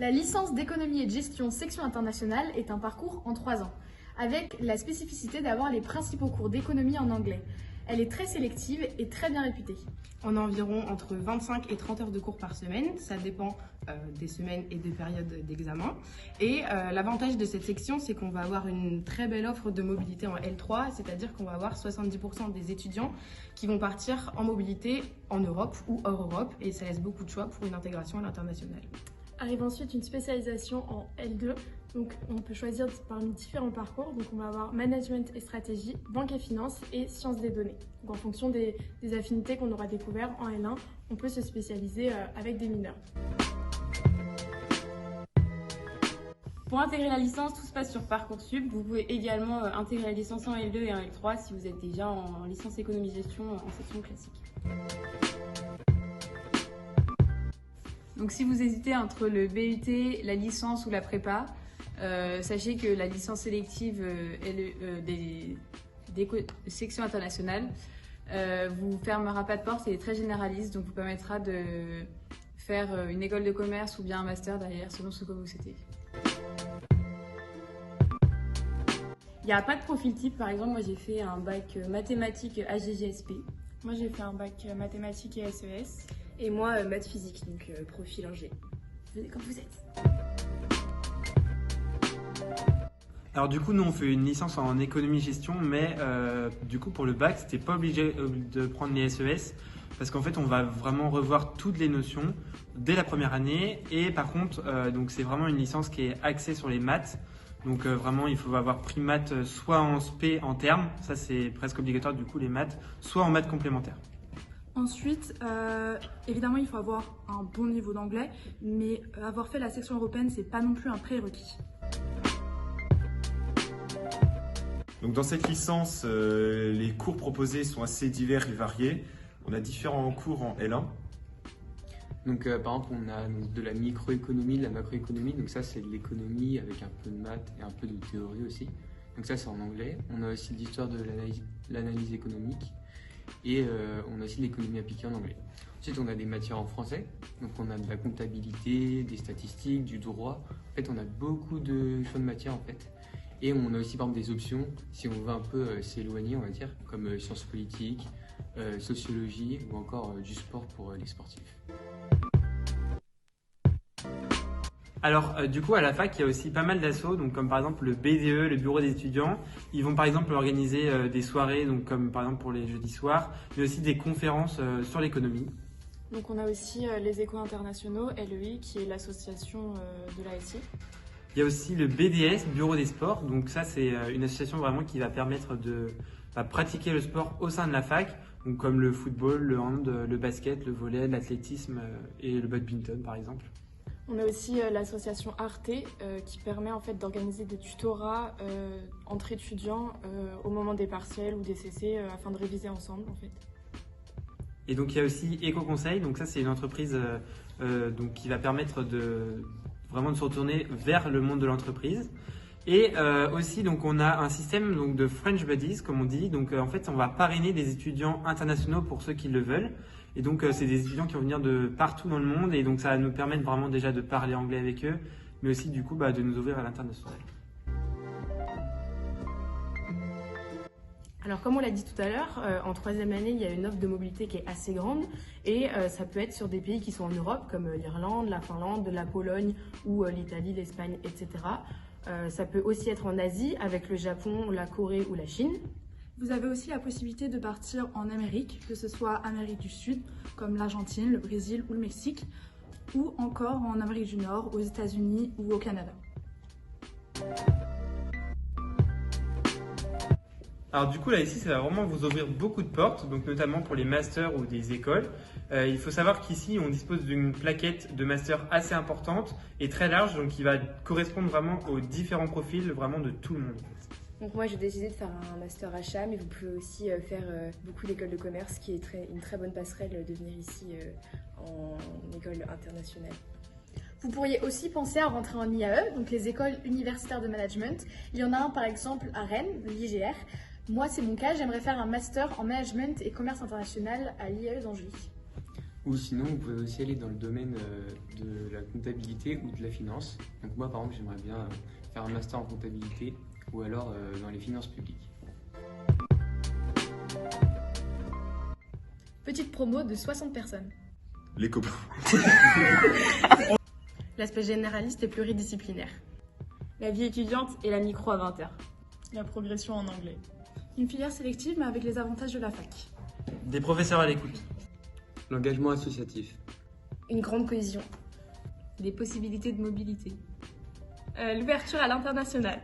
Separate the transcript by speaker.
Speaker 1: La licence d'économie et de gestion section internationale est un parcours en 3 ans, avec la spécificité d'avoir les principaux cours d'économie en anglais. Elle est très sélective et très bien réputée.
Speaker 2: On a environ entre 25 et 30 heures de cours par semaine, ça dépend des semaines et des périodes d'examen. Et l'avantage de cette section, c'est qu'on va avoir une très belle offre de mobilité en L3, c'est-à-dire qu'on va avoir 70% des étudiants qui vont partir en mobilité en Europe ou hors Europe, et ça laisse beaucoup de choix pour une intégration à l'international.
Speaker 1: Arrive ensuite une spécialisation en L2, donc on peut choisir parmi différents parcours. Donc on va avoir management et stratégie, banque et finance et sciences des données. Donc en fonction des affinités qu'on aura découvertes en L1, on peut se spécialiser avec des mineurs.
Speaker 3: Pour intégrer la licence, tout se passe sur Parcoursup. Vous pouvez également intégrer la licence en L2 et en L3 si vous êtes déjà en licence économie-gestion en section classique.
Speaker 4: Donc si vous hésitez entre le BUT, la licence ou la prépa, sachez que la licence sélective des sections internationales vous fermera pas de porte et est très généraliste, donc vous permettra de faire une école de commerce ou bien un master derrière selon ce que vous souhaitez.
Speaker 3: Il n'y a pas de profil type. Par exemple, moi j'ai fait un bac mathématiques HGGSP.
Speaker 5: Moi j'ai fait un bac mathématiques et SES.
Speaker 6: Et moi, maths physique, donc profil ingé.
Speaker 3: Venez comme vous êtes.
Speaker 7: Alors du coup, nous on fait une licence en économie-gestion, mais du coup pour le bac, c'était pas obligé de prendre les SES, parce qu'en fait on va vraiment revoir toutes les notions dès la première année, et par contre, donc c'est vraiment une licence qui est axée sur les maths. Donc vraiment, il faut avoir pris maths soit en spé en termes, ça c'est presque obligatoire du coup les maths, soit en maths complémentaires.
Speaker 5: Ensuite, évidemment, il faut avoir un bon niveau d'anglais, mais avoir fait la section européenne, c'est pas non plus un prérequis.
Speaker 8: Donc dans cette licence, les cours proposés sont assez divers et variés. On a différents cours en L1.
Speaker 9: Donc par exemple, on a de la microéconomie, de la macroéconomie. Donc ça, c'est de l'économie avec un peu de maths et un peu de théorie aussi. Donc ça, c'est en anglais. On a aussi de l'histoire de l'analyse économique. Et on a aussi de l'économie appliquée en anglais. Ensuite, on a des matières en français. Donc on a de la comptabilité, des statistiques, du droit. En fait, on a beaucoup de choix de matières en fait. Et on a aussi par exemple des options si on veut un peu s'éloigner, on va dire, comme sciences politiques, sociologie ou encore du sport pour les sportifs.
Speaker 7: Alors du coup à la fac il y a aussi pas mal d'assos, donc comme par exemple le BDE, le bureau des étudiants. Ils vont par exemple organiser des soirées, donc comme par exemple pour les jeudis soirs, mais aussi des conférences sur l'économie.
Speaker 1: Donc on a aussi les échos internationaux, LEI, qui est l'association de l'ASI.
Speaker 7: Il y a aussi le BDS, bureau des sports, donc ça c'est une association vraiment qui va permettre de pratiquer le sport au sein de la fac, donc comme le football, le hand, le basket, le volley, l'athlétisme et le badminton par exemple.
Speaker 1: On a aussi l'association Arte qui permet en fait d'organiser des tutorats entre étudiants au moment des partiels ou des CC afin de réviser ensemble en fait.
Speaker 7: Et donc il y a aussi Eco-Conseil, donc ça c'est une entreprise donc qui va permettre vraiment de se retourner vers le monde de l'entreprise. Et aussi donc on a un système donc de French Buddies comme on dit, donc en fait on va parrainer des étudiants internationaux pour ceux qui le veulent. Et donc c'est des étudiants qui vont venir de partout dans le monde, et donc ça va nous permettre vraiment déjà de parler anglais avec eux, mais aussi du coup de nous ouvrir à l'international.
Speaker 2: Alors comme on l'a dit tout à l'heure, en 3e année, il y a une offre de mobilité qui est assez grande, et ça peut être sur des pays qui sont en Europe, comme l'Irlande, la Finlande, la Pologne ou l'Italie, l'Espagne, etc. Ça peut aussi être en Asie, avec le Japon, la Corée ou la Chine.
Speaker 5: Vous avez aussi la possibilité de partir en Amérique, que ce soit Amérique du Sud, comme l'Argentine, le Brésil ou le Mexique, ou encore en Amérique du Nord, aux États-Unis ou au Canada.
Speaker 7: Alors du coup là ici ça va vraiment vous ouvrir beaucoup de portes, donc notamment pour les masters ou des écoles. Il faut savoir qu'ici on dispose d'une plaquette de master assez importante et très large, donc qui va correspondre vraiment aux différents profils vraiment de tout le monde.
Speaker 6: Donc moi j'ai décidé de faire un master achat, mais vous pouvez aussi faire beaucoup d'écoles de commerce, qui est une très bonne passerelle de venir ici en école internationale.
Speaker 1: Vous pourriez aussi penser à rentrer en IAE, donc les écoles universitaires de management. Il y en a un par exemple à Rennes, l'IGR. Moi c'est mon cas, j'aimerais faire un master en management et commerce international à l'IAE d'Angely.
Speaker 9: Ou sinon, vous pouvez aussi aller dans le domaine de la comptabilité ou de la finance. Donc moi, par exemple, j'aimerais bien faire un master en comptabilité ou alors dans les finances publiques.
Speaker 10: Petite promo de 60 personnes.
Speaker 8: Les copains.
Speaker 2: L'aspect généraliste et pluridisciplinaire.
Speaker 3: La vie étudiante et la micro à 20h.
Speaker 11: La progression en anglais.
Speaker 5: Une filière sélective mais avec les avantages de la fac.
Speaker 7: Des professeurs à l'écoute.
Speaker 9: L'engagement associatif.
Speaker 6: Une grande cohésion.
Speaker 4: Des possibilités de mobilité.
Speaker 1: L'ouverture à l'international.